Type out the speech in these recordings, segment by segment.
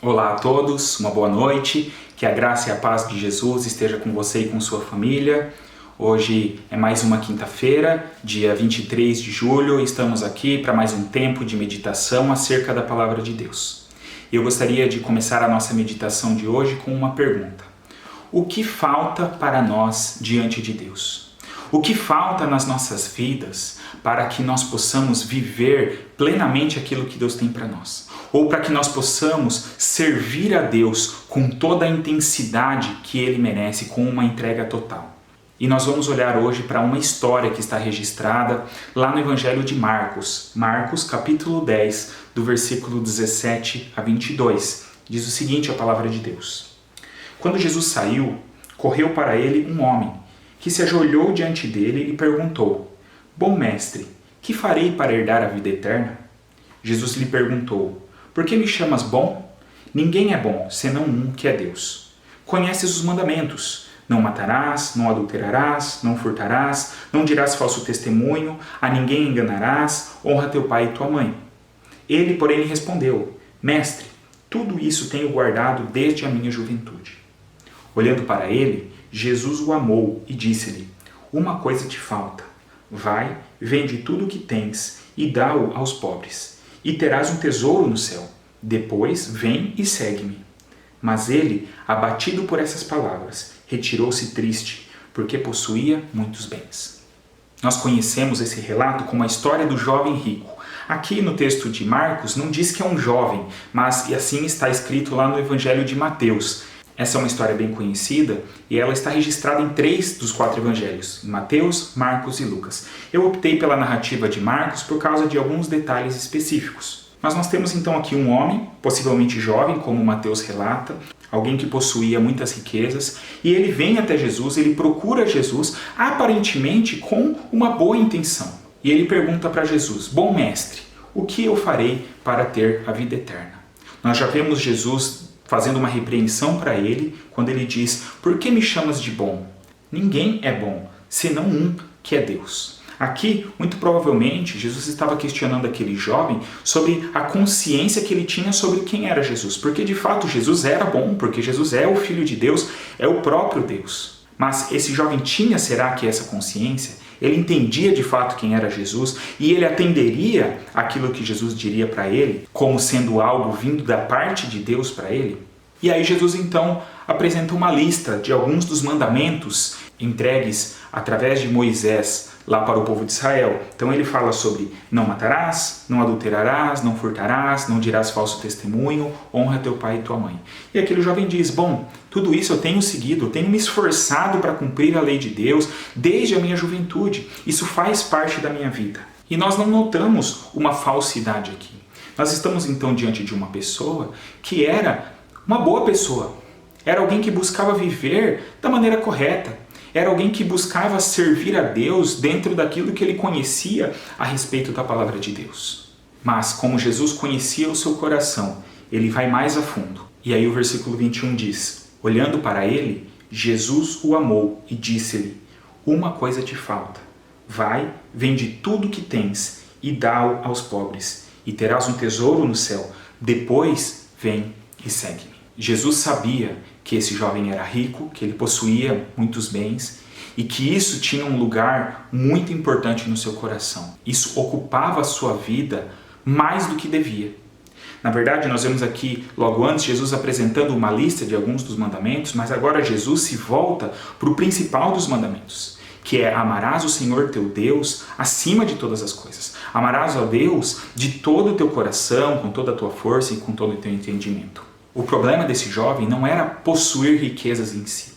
Olá a todos, uma boa noite, que a graça e a paz de Jesus esteja com você e com sua família. Hoje é mais uma quinta-feira, dia 23 de julho, e estamos aqui para mais um tempo de meditação acerca da Palavra de Deus. Eu gostaria de começar a nossa meditação de hoje com uma pergunta. O que falta para nós diante de Deus? O que falta nas nossas vidas para que nós possamos viver plenamente aquilo que Deus tem para nós? Ou para que nós possamos servir a Deus com toda a intensidade que Ele merece, com uma entrega total. E nós vamos olhar hoje para uma história que está registrada lá no Evangelho de Marcos. Marcos, capítulo 10, do versículo 17 a 22. Diz o seguinte a palavra de Deus. Quando Jesus saiu, correu para ele um homem, que se ajoelhou diante dele e perguntou: Bom mestre, que farei para herdar a vida eterna? Jesus lhe perguntou: Por que me chamas bom? Ninguém é bom, senão um, que é Deus. Conheces os mandamentos: não matarás, não adulterarás, não furtarás, não dirás falso testemunho, a ninguém enganarás, honra teu pai e tua mãe. Ele, porém, lhe respondeu: Mestre, tudo isso tenho guardado desde a minha juventude. Olhando para ele, Jesus o amou e disse-lhe: Uma coisa te falta. Vai, vende tudo o que tens e dá-o aos pobres, e terás um tesouro no céu. Depois, vem e segue-me. Mas ele, abatido por essas palavras, retirou-se triste, porque possuía muitos bens. Nós conhecemos esse relato como a história do jovem rico. Aqui no texto de Marcos não diz que é um jovem, mas assim está escrito lá no Evangelho de Mateus. Essa é uma história bem conhecida e ela está registrada em 3 dos 4 evangelhos, Mateus, Marcos e Lucas. Eu optei pela narrativa de Marcos por causa de alguns detalhes específicos. Mas nós temos então aqui um homem, possivelmente jovem, como Mateus relata, alguém que possuía muitas riquezas, e ele vem até Jesus, ele procura Jesus, aparentemente com uma boa intenção. E ele pergunta para Jesus: Bom mestre, o que eu farei para ter a vida eterna? Nós já vemos Jesus fazendo uma repreensão para ele, quando ele diz: Por que me chamas de bom? Ninguém é bom, senão um, que é Deus. Aqui, muito provavelmente, Jesus estava questionando aquele jovem sobre a consciência que ele tinha sobre quem era Jesus. Porque, de fato, Jesus era bom, porque Jesus é o Filho de Deus, é o próprio Deus. Mas esse jovem tinha, será que, essa consciência? Ele entendia de fato quem era Jesus e ele atenderia aquilo que Jesus diria para ele como sendo algo vindo da parte de Deus para ele? E aí Jesus então apresenta uma lista de alguns dos mandamentos entregues através de Moisés lá para o povo de Israel. Então ele fala sobre não matarás, não adulterarás, não furtarás, não dirás falso testemunho, honra teu pai e tua mãe. E aquele jovem diz: bom, tudo isso eu tenho seguido, eu tenho me esforçado para cumprir a lei de Deus desde a minha juventude. Isso faz parte da minha vida. E nós não notamos uma falsidade aqui. Nós estamos então diante de uma pessoa que era uma boa pessoa. Era alguém que buscava viver da maneira correta. Era alguém que buscava servir a Deus dentro daquilo que ele conhecia a respeito da palavra de Deus. Mas, como Jesus conhecia o seu coração, ele vai mais a fundo. E aí o versículo 21 diz: Olhando para ele, Jesus o amou e disse-lhe: Uma coisa te falta. Vai, vende tudo o que tens e dá-o aos pobres, e terás um tesouro no céu. Depois, vem e segue-me. Jesus sabia que esse jovem era rico, que ele possuía muitos bens e que isso tinha um lugar muito importante no seu coração. Isso ocupava a sua vida mais do que devia. Na verdade, nós vemos aqui, logo antes, Jesus apresentando uma lista de alguns dos mandamentos, mas agora Jesus se volta para o principal dos mandamentos, que é: amarás o Senhor teu Deus acima de todas as coisas. Amarás a Deus de todo o teu coração, com toda a tua força e com todo o teu entendimento. O problema desse jovem não era possuir riquezas em si.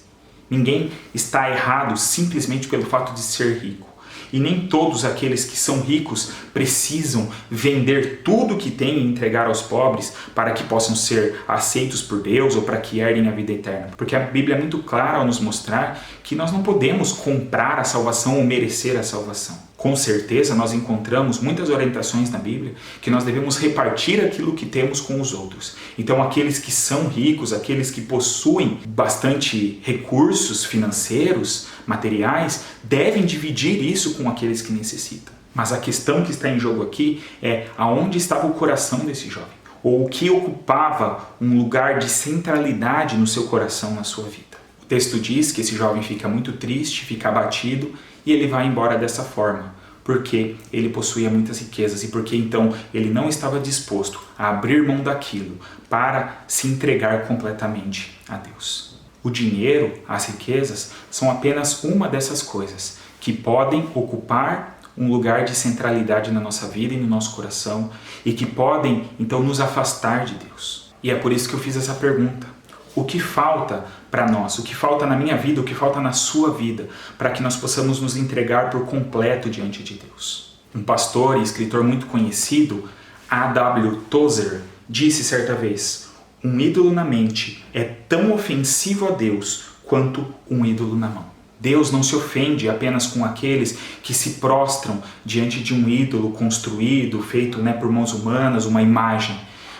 Ninguém está errado simplesmente pelo fato de ser rico. E nem todos aqueles que são ricos precisam vender tudo que têm e entregar aos pobres para que possam ser aceitos por Deus ou para que herdem a vida eterna. Porque a Bíblia é muito clara ao nos mostrar que nós não podemos comprar a salvação ou merecer a salvação. Com certeza nós encontramos muitas orientações na Bíblia que nós devemos repartir aquilo que temos com os outros. Então aqueles que são ricos, aqueles que possuem bastante recursos financeiros, materiais, devem dividir isso com aqueles que necessitam. Mas a questão que está em jogo aqui é aonde estava o coração desse jovem. ou o que ocupava um lugar de centralidade no seu coração, na sua vida. O texto diz que esse jovem fica muito triste, fica abatido e ele vai embora dessa forma, porque ele possuía muitas riquezas e porque então ele não estava disposto a abrir mão daquilo para se entregar completamente a Deus. O dinheiro, as riquezas, são apenas uma dessas coisas que podem ocupar um lugar de centralidade na nossa vida e no nosso coração e que podem então nos afastar de Deus. E é por isso que eu fiz essa pergunta. O que falta para nós? O que falta na minha vida? O que falta na sua vida? Para que nós possamos nos entregar por completo diante de Deus. Um pastor e escritor muito conhecido, A.W. Tozer, disse certa vez: um ídolo na mente é tão ofensivo a Deus quanto um ídolo na mão. Deus não se ofende apenas com aqueles que se prostram diante de um ídolo construído, feito por mãos humanas, uma imagem.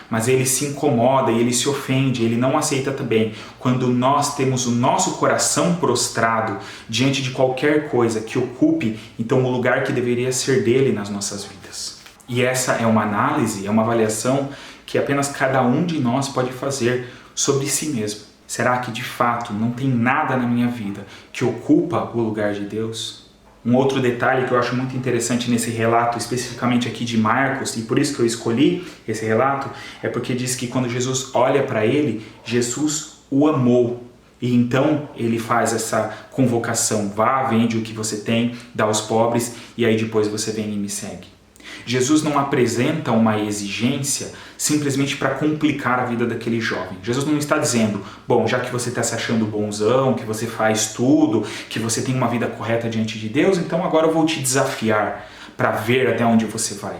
Mas ele se incomoda e ele se ofende, ele não aceita também quando nós temos o nosso coração prostrado diante de qualquer coisa que ocupe então o lugar que deveria ser dele nas nossas vidas. E essa é uma análise, é uma avaliação que apenas cada um de nós pode fazer sobre si mesmo. Será que de fato não tem nada na minha vida que ocupa o lugar de Deus? Um outro detalhe que eu acho muito interessante nesse relato, especificamente aqui de Marcos, e por isso que eu escolhi esse relato, é porque diz que quando Jesus olha para ele, Jesus o amou. E então ele faz essa convocação: vá, vende o que você tem, dá aos pobres, e aí depois você vem e me segue. Jesus não apresenta uma exigência simplesmente para complicar a vida daquele jovem. Jesus não está dizendo: bom, já que você está se achando bonzão, que você faz tudo, que você tem uma vida correta diante de Deus, então agora eu vou te desafiar para ver até onde você vai.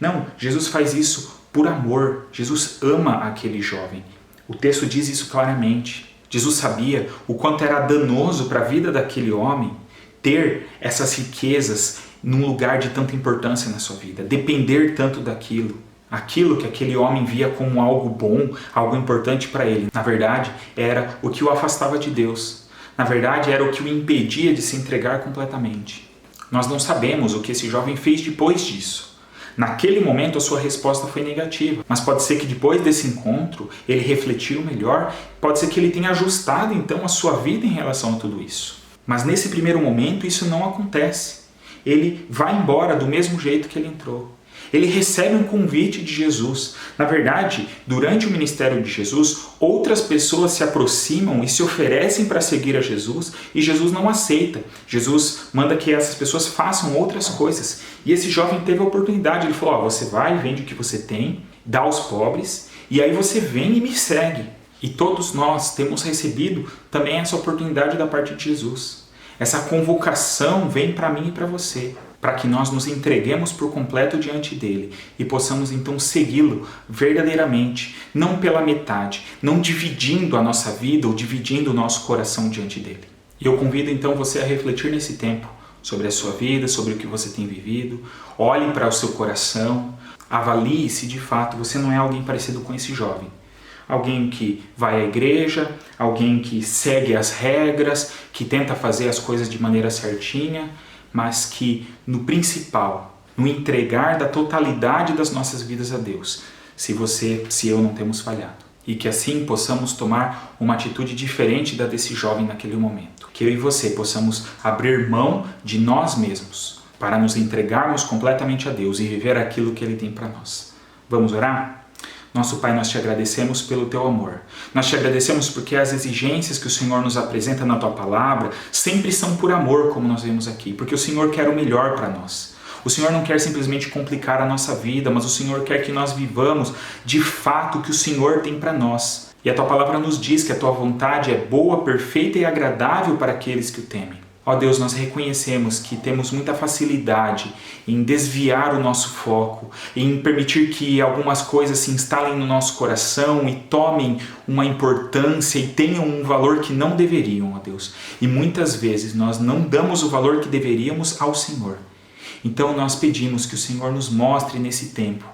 Não, Jesus faz isso por amor. Jesus ama aquele jovem. O texto diz isso claramente. Jesus sabia o quanto era danoso para a vida daquele homem ter essas riquezas num lugar de tanta importância na sua vida, depender tanto daquilo. Aquilo que aquele homem via como algo bom, algo importante para ele, na verdade, era o que o afastava de Deus. Na verdade, era o que o impedia de se entregar completamente. Nós não sabemos o que esse jovem fez depois disso. Naquele momento, a sua resposta foi negativa. Mas pode ser que depois desse encontro, ele refletiu melhor, pode ser que ele tenha ajustado então a sua vida em relação a tudo isso. Mas nesse primeiro momento, isso não acontece. Ele vai embora do mesmo jeito que ele entrou. Ele recebe um convite de Jesus. Na verdade, durante o ministério de Jesus, outras pessoas se aproximam e se oferecem para seguir a Jesus e Jesus não aceita. Jesus manda que essas pessoas façam outras coisas. E esse jovem teve a oportunidade. Ele falou: você vai, vende o que você tem, dá aos pobres e aí você vem e me segue. E todos nós temos recebido também essa oportunidade da parte de Jesus. Essa convocação vem para mim e para você, para que nós nos entreguemos por completo diante dele e possamos então segui-lo verdadeiramente, não pela metade, não dividindo a nossa vida ou dividindo o nosso coração diante dele. E eu convido então você a refletir nesse tempo sobre a sua vida, sobre o que você tem vivido. Olhe para o seu coração, avalie se de fato você não é alguém parecido com esse jovem. Alguém que vai à igreja, alguém que segue as regras, que tenta fazer as coisas de maneira certinha, mas que no principal, no entregar da totalidade das nossas vidas a Deus, se eu não temos falhado. E que assim possamos tomar uma atitude diferente da desse jovem naquele momento. Que eu e você possamos abrir mão de nós mesmos para nos entregarmos completamente a Deus e viver aquilo que Ele tem para nós. Vamos orar? Nosso Pai, nós te agradecemos pelo Teu amor. Nós te agradecemos porque as exigências que o Senhor nos apresenta na Tua palavra sempre são por amor, como nós vemos aqui, porque o Senhor quer o melhor para nós. O Senhor não quer simplesmente complicar a nossa vida, mas o Senhor quer que nós vivamos de fato o que o Senhor tem para nós. E a Tua palavra nos diz que a Tua vontade é boa, perfeita e agradável para aqueles que o temem. Ó Deus, nós reconhecemos que temos muita facilidade em desviar o nosso foco, em permitir que algumas coisas se instalem no nosso coração e tomem uma importância e tenham um valor que não deveriam, ó Deus. E muitas vezes nós não damos o valor que deveríamos ao Senhor. Então nós pedimos que o Senhor nos mostre nesse tempo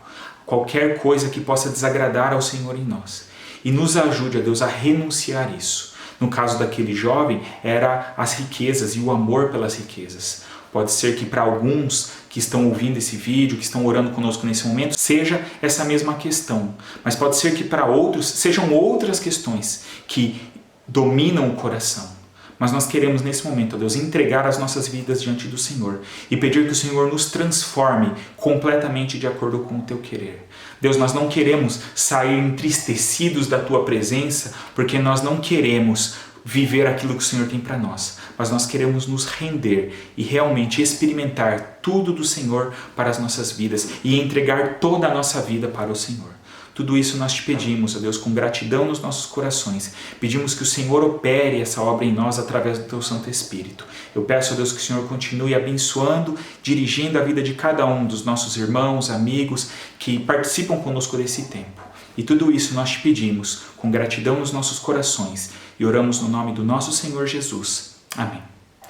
qualquer coisa que possa desagradar ao Senhor em nós. E nos ajude, ó Deus, a renunciar isso. No caso daquele jovem, era as riquezas e o amor pelas riquezas. Pode ser que para alguns que estão ouvindo esse vídeo, que estão orando conosco nesse momento, seja essa mesma questão. Mas pode ser que para outros sejam outras questões que dominam o coração. Mas nós queremos nesse momento, ó Deus, entregar as nossas vidas diante do Senhor e pedir que o Senhor nos transforme completamente de acordo com o Teu querer. Deus, nós não queremos sair entristecidos da Tua presença porque nós não queremos viver aquilo que o Senhor tem para nós, mas nós queremos nos render e realmente experimentar tudo do Senhor para as nossas vidas e entregar toda a nossa vida para o Senhor. Tudo isso nós te pedimos, ó Deus, com gratidão nos nossos corações. Pedimos que o Senhor opere essa obra em nós através do Teu Santo Espírito. Eu peço, ó Deus, que o Senhor continue abençoando, dirigindo a vida de cada um dos nossos irmãos, amigos que participam conosco desse tempo. E tudo isso nós te pedimos com gratidão nos nossos corações e oramos no nome do nosso Senhor Jesus. Amém.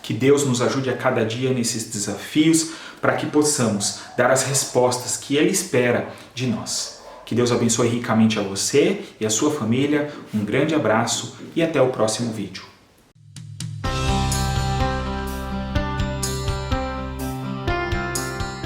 Que Deus nos ajude a cada dia nesses desafios para que possamos dar as respostas que Ele espera de nós. Que Deus abençoe ricamente a você e a sua família. Um grande abraço e até o próximo vídeo.